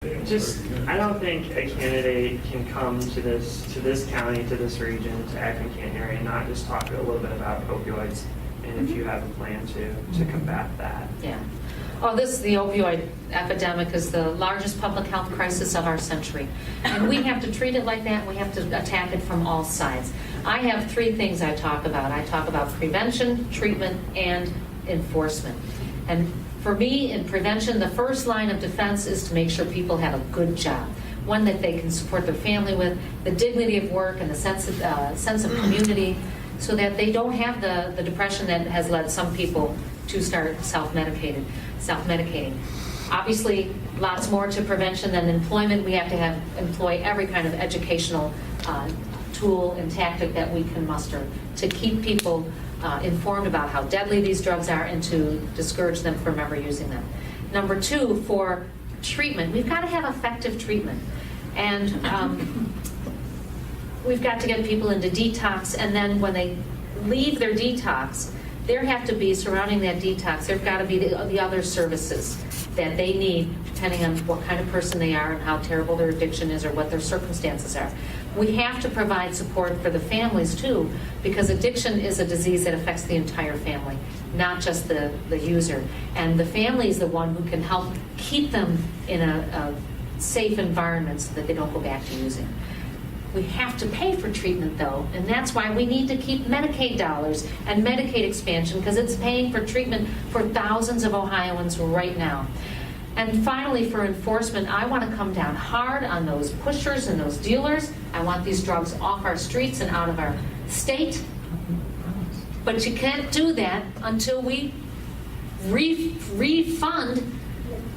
I don't think a candidate can come to this county, to this region, to Akron Canton area, and not just talk a little bit about opioids, and if you have a plan to combat that. Yeah. Oh, the opioid epidemic is the largest public health crisis of our century. And we have to treat it like that. We have to attack it from all sides. I have three things I talk about. I talk about prevention, treatment, and enforcement. And for me, in prevention, the first line of defense is to make sure people have a good job, one that they can support their family with, the dignity of work and the sense of community, so that they don't have the depression that has led some people to start self-medicating. Obviously, lots more to prevention than employment. We have to employ every kind of educational tool and tactic that we can muster to keep people informed about how deadly these drugs are and to discourage them from ever using them. Number two, for treatment, we've got to have effective treatment. And we've got to get people into detox, and then when they leave their detox, there have to be, surrounding that detox, there've got to be the other services that they need, depending on what kind of person they are and how terrible their addiction is or what their circumstances are. We have to provide support for the families too, because addiction is a disease that affects the entire family, not just the user. And the family is the one who can help keep them in a safe environment so that they don't go back to using. We have to pay for treatment, though, and that's why we need to keep Medicaid dollars and Medicaid expansion, because it's paying for treatment for thousands of Ohioans right now. And finally, for enforcement, I want to come down hard on those pushers and those dealers. I want these drugs off our streets and out of our state. But you can't do that until we refund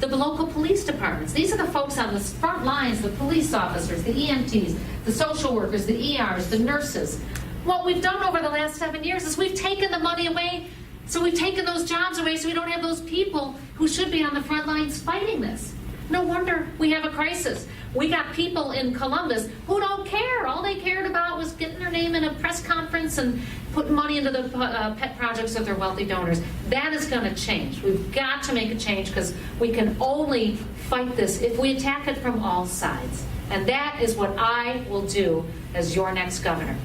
the local police departments. These are the folks on the front lines, the police officers, the EMTs, the social workers, the ERs, the nurses. What we've done over the last 7 years is we've taken the money away, so we've taken those jobs away so we don't have those people who should be on the front lines fighting this. No wonder we have a crisis. We got people in Columbus who don't care. All they cared about was getting their name in a press conference and putting money into the pet projects of their wealthy donors. That is going to change. We've got to make a change, because we can only fight this if we attack it from all sides. And that is what I will do as your next governor.